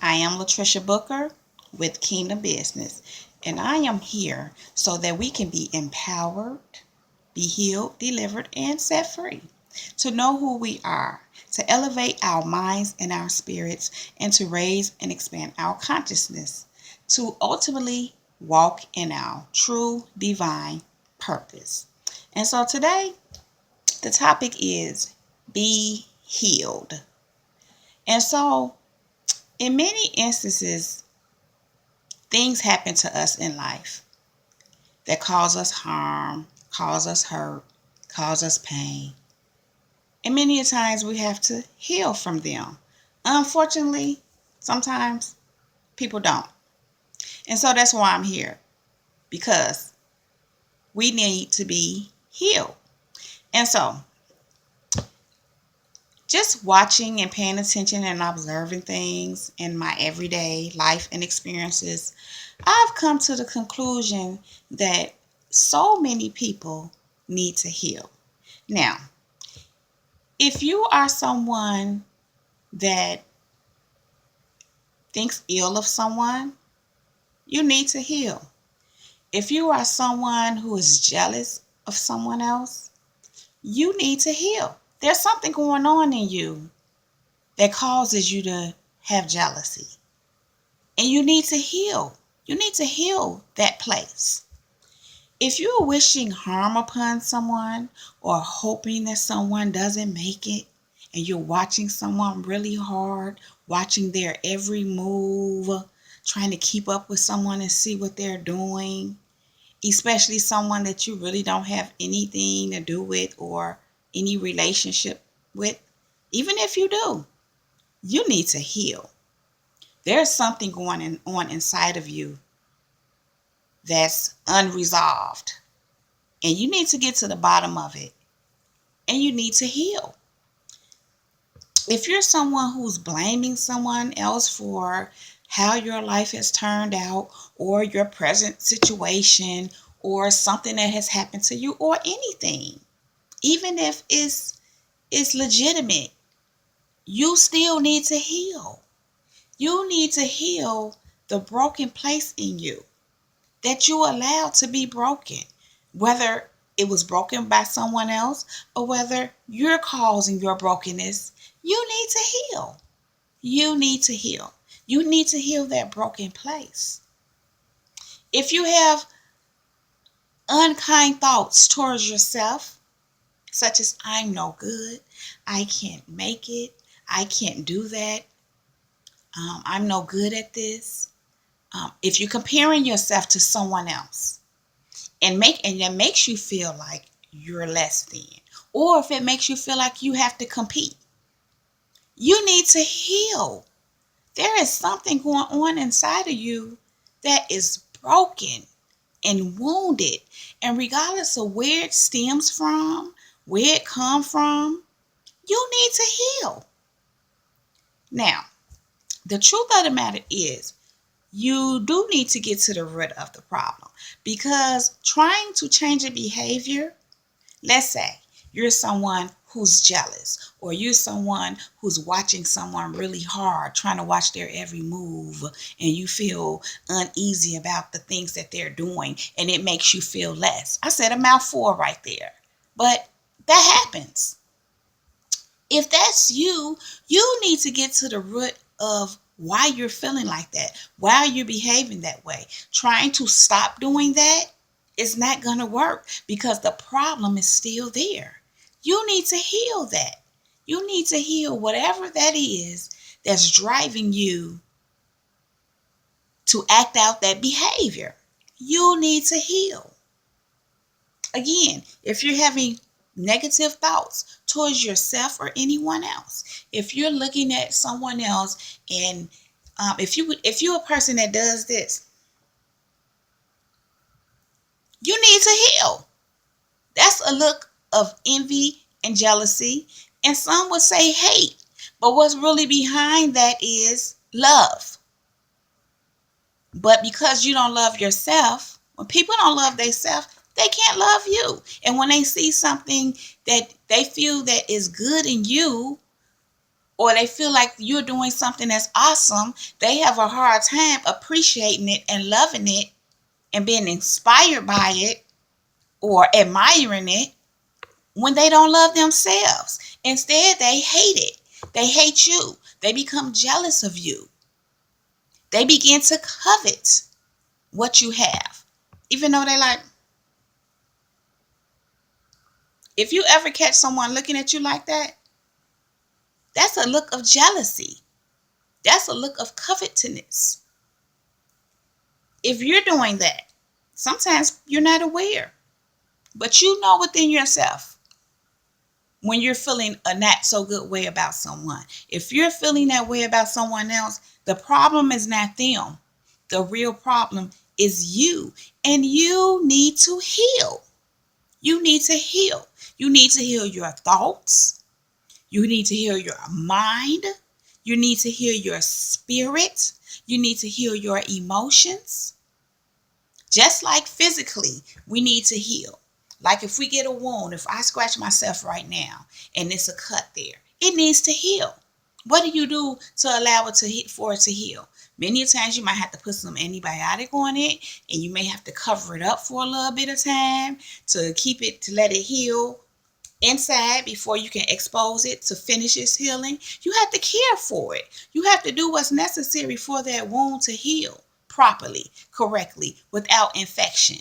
I am Latricia Booker with Kingdom Business, and I am here so that we can be empowered, be healed, delivered, and set free. To know who we are, to elevate our minds and our spirits, and to raise and expand our consciousness, to ultimately walk in our true divine purpose. And so today, the topic is be healed. And so, in many instances, things happen to us in life that cause us harm, cause us hurt, cause us pain. And many a times we have to heal from them. Unfortunately, sometimes people don't. And so that's why I'm here, because we need to be healed. And so just watching and paying attention and observing things in my everyday life and experiences, I've come to the conclusion that so many people need to heal. Now, if you are someone that thinks ill of someone, you need to heal. If you are someone who is jealous of someone else, you need to heal. There's something going on in you that causes you to have jealousy. And you need to heal. You need to heal that place. If you're wishing harm upon someone or hoping that someone doesn't make it, and you're watching someone really hard, watching their every move, trying to keep up with someone and see what they're doing, especially someone that you really don't have anything to do with or any relationship with, even if you do, you need to heal. There's something going on inside of you that's unresolved. And you need to get to the bottom of it. And you need to heal. If you're someone who's blaming someone else for how your life has turned out, or your present situation, or something that has happened to you, or anything, even if it's legitimate, you still need to heal. You need to heal the broken place in you that you allowed to be broken, whether it was broken by someone else or whether you're causing your brokenness. You need to heal. You need to heal. You need to heal that broken place. If you have unkind thoughts towards yourself, such as I'm no good, I can't make it, I can't do that, I'm no good at this. If you're comparing yourself to someone else, and that makes you feel like you're less than, or if it makes you feel like you have to compete, you need to heal. There is something going on inside of you that is broken and wounded, and regardless of where it stems from, where it comes from, you need to heal. Now, the truth of the matter is, you do need to get to the root of the problem, because trying to change a behavior, let's say you're someone who's jealous, or you're someone who's watching someone really hard, trying to watch their every move, and you feel uneasy about the things that they're doing, and it makes you feel less. I said a mouthful right there, but that happens. If that's you, you need to get to the root of why you're feeling like that, why you're behaving that way. Trying to stop doing that is not going to work, because the problem is still there. You need to heal that. You need to heal whatever that is that's driving you to act out that behavior. You need to heal. Again, if you're having negative thoughts towards yourself or anyone else, if you're looking at someone else, and if you're a person that does this, you need to heal. That's a look of envy and jealousy, and some would say hate. But what's really behind that is love. But because you don't love yourself, when people don't love themselves, they can't love you. And when they see something that they feel that is good in you, or they feel like you're doing something that's awesome, they have a hard time appreciating it and loving it and being inspired by it or admiring it when they don't love themselves. Instead, they hate it. They hate you. They become jealous of you. They begin to covet what you have. Even though they like, if you ever catch someone looking at you like that, that's a look of jealousy. That's a look of covetousness. If you're doing that, sometimes you're not aware, but you know within yourself when you're feeling a not so good way about someone. If you're feeling that way about someone else, the problem is not them. The real problem is you, and you need to heal. You need to heal. You need to heal your thoughts. You need to heal your mind. You need to heal your spirit. You need to heal your emotions. Just like physically, we need to heal. Like if we get a wound, if I scratch myself right now and it's a cut there, it needs to heal. What do you do to allow it to for it to heal? Many times you might have to put some antibiotic on it, and you may have to cover it up for a little bit of time to keep it, to let it heal inside before you can expose it to finish its healing. You have to care for it. You have to do what's necessary for that wound to heal properly, correctly, without infection.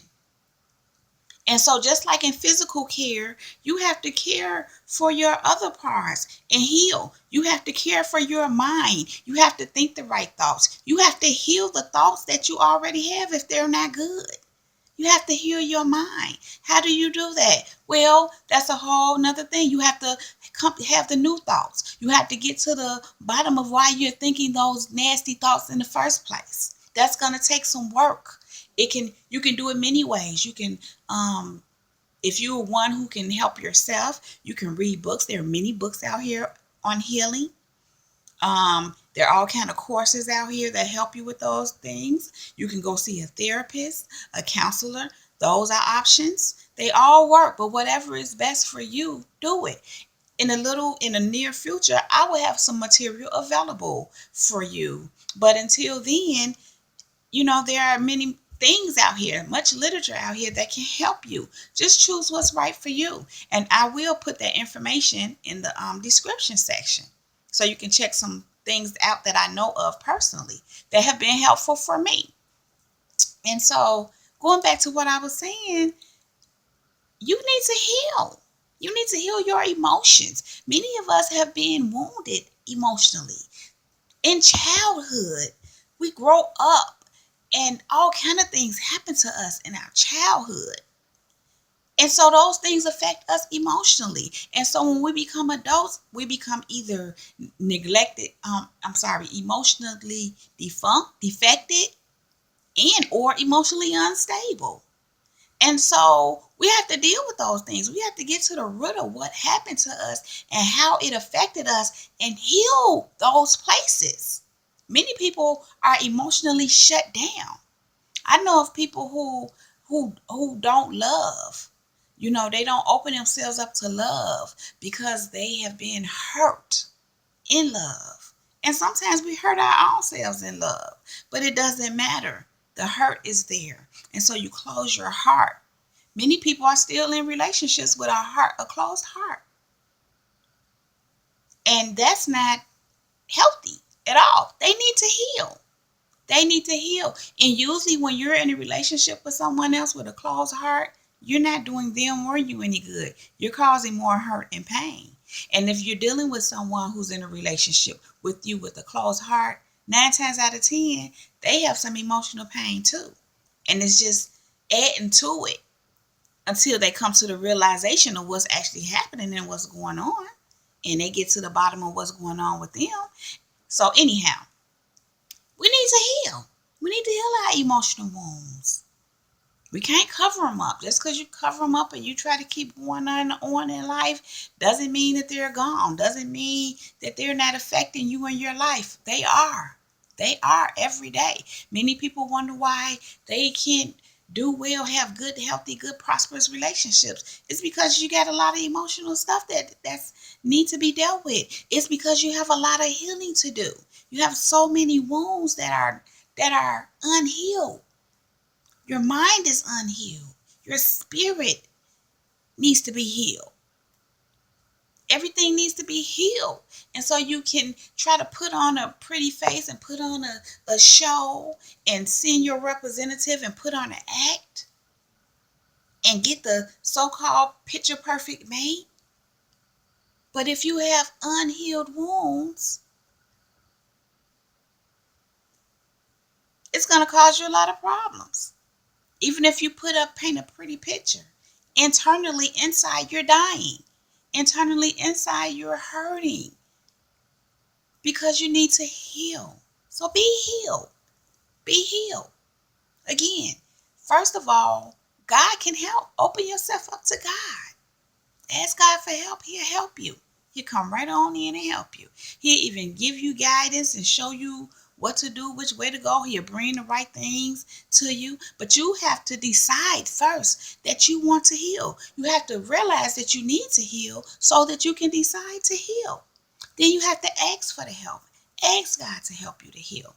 And so just like in physical care, you have to care for your other parts and heal. You have to care for your mind. You have to think the right thoughts. You have to heal the thoughts that you already have if they're not good. You have to heal your mind. How do you do that? Well, that's a whole nother thing. You have to have the new thoughts. You have to get to the bottom of why you're thinking those nasty thoughts in the first place. That's going to take some work. You can do it many ways. You can if you're one who can help yourself, you can read books. There are many books out here on healing. There are all kind of courses out here that help you with those things. You can go see a therapist, a counselor. Those are options. They all work, but whatever is best for you, do it. In the near future, I will have some material available for you. But until then, there are many things out here, much literature out here that can help you. Just choose what's right for you. And I will put that information in the description section so you can check some things out that I know of personally that have been helpful for me. And so going back to what I was saying, you need to heal. You need to heal your emotions. Many of us have been wounded emotionally. In childhood, we grow up and all kind of things happen to us in our childhood. And so those things affect us emotionally. And so when we become adults, we become either emotionally defected and or emotionally unstable. And so we have to deal with those things. We have to get to the root of what happened to us and how it affected us and heal those places. Many people are emotionally shut down. I know of people who don't love. They don't open themselves up to love because they have been hurt in love. And sometimes we hurt our own selves in love, but it doesn't matter. The hurt is there. And so you close your heart. Many people are still in relationships with a closed heart. And that's not healthy at all. They need to heal. They need to heal. And usually when you're in a relationship with someone else with a closed heart, you're not doing them or you any good. You're causing more hurt and pain. And if you're dealing with someone who's in a relationship with you with a closed heart, 9 times out of 10, they have some emotional pain too. And it's just adding to it until they come to the realization of what's actually happening and what's going on. And they get to the bottom of what's going on with them. So anyhow, we need to heal. We need to heal our emotional wounds. We can't cover them up. Just because you cover them up and you try to keep going on in life doesn't mean that they're gone. Doesn't mean that they're not affecting you in your life. They are. They are every day. Many people wonder why they can't do well, have good, healthy, good, prosperous relationships. It's because you got a lot of emotional stuff that's need to be dealt with. It's because you have a lot of healing to do. You have so many wounds that are unhealed. Your mind is unhealed. Your spirit needs to be healed. Everything needs to be healed. And so you can try to put on a pretty face and put on a show and send your representative and put on an act and get the so-called picture perfect mate. But if you have unhealed wounds, it's going to cause you a lot of problems. Even if you paint a pretty picture, internally inside you're dying. Internally inside you're hurting because you need to heal. So be healed. Be healed. Again, first of all, God can help. Open yourself up to God. Ask God for help. He'll help you. He'll come right on in and help you. He'll even give you guidance and show you what to do, which way to go. He'll bring the right things to you. But you have to decide first that you want to heal. You have to realize that you need to heal so that you can decide to heal. Then you have to ask for the help. Ask God to help you to heal.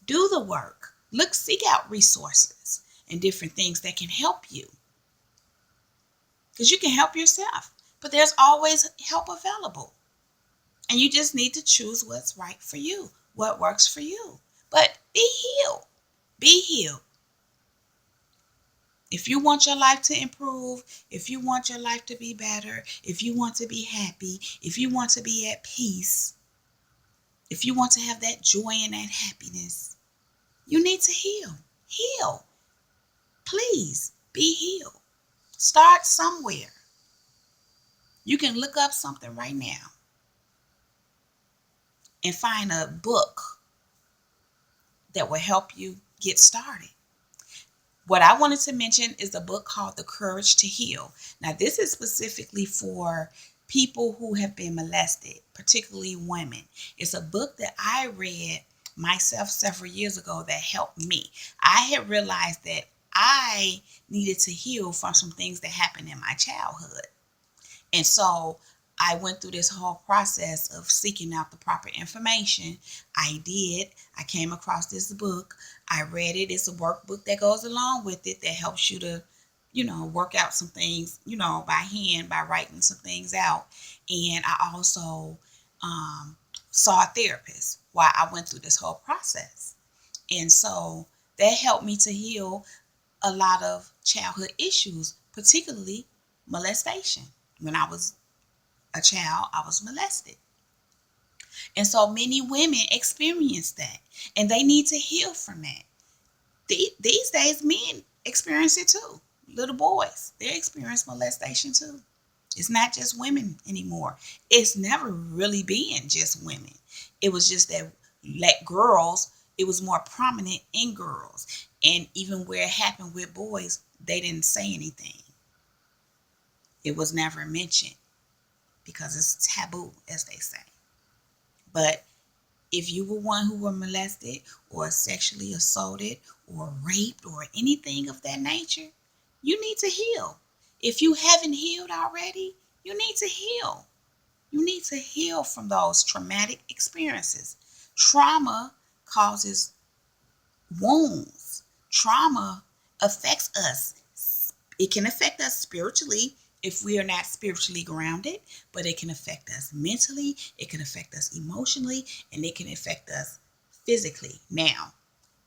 Do the work. Seek out resources and different things that can help you. Because you can help yourself. But there's always help available. And you just need to choose what's right for you, what works for you. But be healed. Be healed. If you want your life to improve, if you want your life to be better, if you want to be happy, if you want to be at peace, if you want to have that joy and that happiness, you need to heal. Heal. Please be healed. Start somewhere. You can look up something right now and find a book that will help you get started. What I wanted to mention is a book called The Courage to Heal. Now, this is specifically for people who have been molested, particularly women. It's a book that I read myself several years ago that helped me. I had realized that I needed to heal from some things that happened in my childhood. And so I went through this whole process of seeking out the proper information. I did. I came across this book. I read it. It's a workbook that goes along with it that helps you to, work out some things, by hand, by writing some things out. And I also saw a therapist while I went through this whole process. And so that helped me to heal a lot of childhood issues, particularly molestation. When I was a child, I was molested. And so many women experience that, and they need to heal from that. These days, men experience it too. Little boys, they experience molestation too. It's not just women anymore. It's never really been just women. It was just that, like girls, it was more prominent in girls. And even where it happened with boys, they didn't say anything. It was never mentioned because it's taboo, as they say. But if you were one who were molested or sexually assaulted or raped or anything of that nature, you need to heal. If you haven't healed already, you need to heal. You need to heal from those traumatic experiences. Trauma causes wounds. Trauma affects us. It can affect us spiritually if we are not spiritually grounded, but it can affect us mentally, it can affect us emotionally, and it can affect us physically. Now,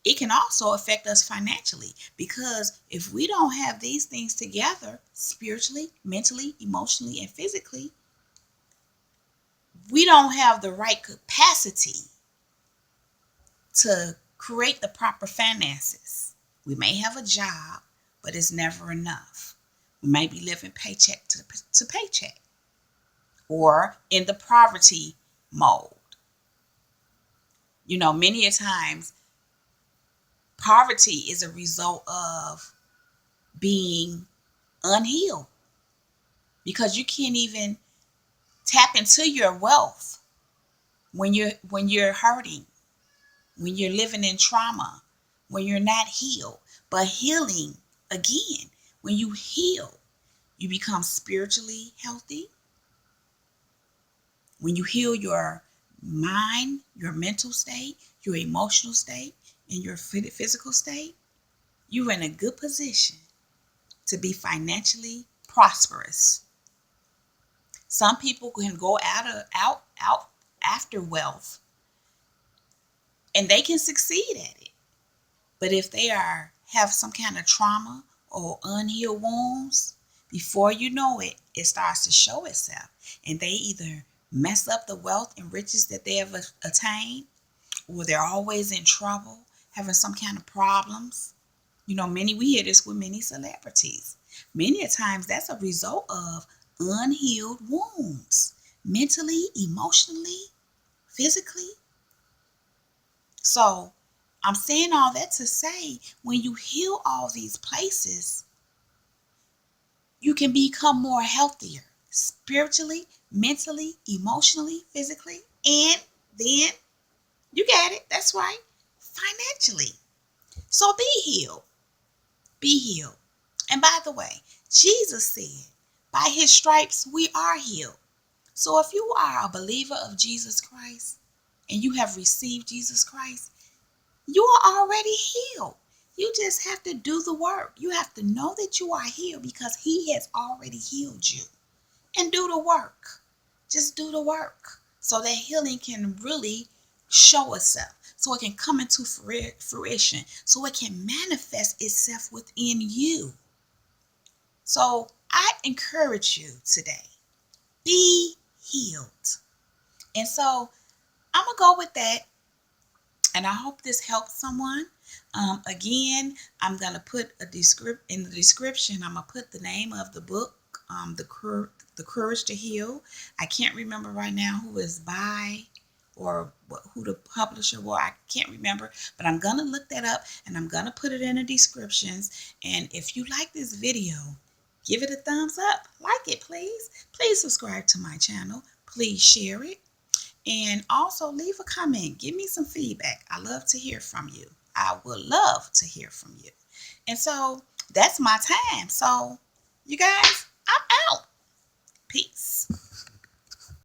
it can also affect us financially because if we don't have these things together, spiritually, mentally, emotionally, and physically, we don't have the right capacity to create the proper finances. We may have a job, but it's never enough. We may be living paycheck to paycheck or in the poverty mode. Many a times poverty is a result of being unhealed because you can't even tap into your wealth when you're hurting, when you're living in trauma, when you're not healed. But healing, again, when you heal, you become spiritually healthy. When you heal your mind, your mental state, your emotional state, and your physical state, you're in a good position to be financially prosperous. Some people can go out after wealth and they can succeed at it. But if they have some kind of trauma or unhealed wounds, before you know it, it starts to show itself. And they either mess up the wealth and riches that they have attained, or they're always in trouble, having some kind of problems. We hear this with many celebrities. Many a times that's a result of unhealed wounds, mentally, emotionally, physically. So I'm saying all that to say, when you heal all these places, you can become more healthier spiritually, mentally, emotionally, physically, and then you got it. That's right. Financially. So be healed. Be healed. And by the way, Jesus said, by his stripes we are healed. So if you are a believer of Jesus Christ and you have received Jesus Christ, you are already healed. You just have to do the work. You have to know that you are healed because he has already healed you. And do the work. Just do the work so that healing can really show itself, so it can come into fruition, so it can manifest itself within you. So I encourage you today, be healed. And so I'm going to go with that. And I hope this helps someone. Again, I'm going to put in the description, I'm going to put the name of the book, The Courage to Heal. I can't remember right now who is by or who the publisher was. I can't remember, but I'm going to look that up and I'm going to put it in the descriptions. And if you like this video, give it a thumbs up. Like it, please. Please subscribe to my channel. Please share it. And also leave a comment. Give me some feedback. I love to hear from you. I would love to hear from you. And so that's my time. So you guys,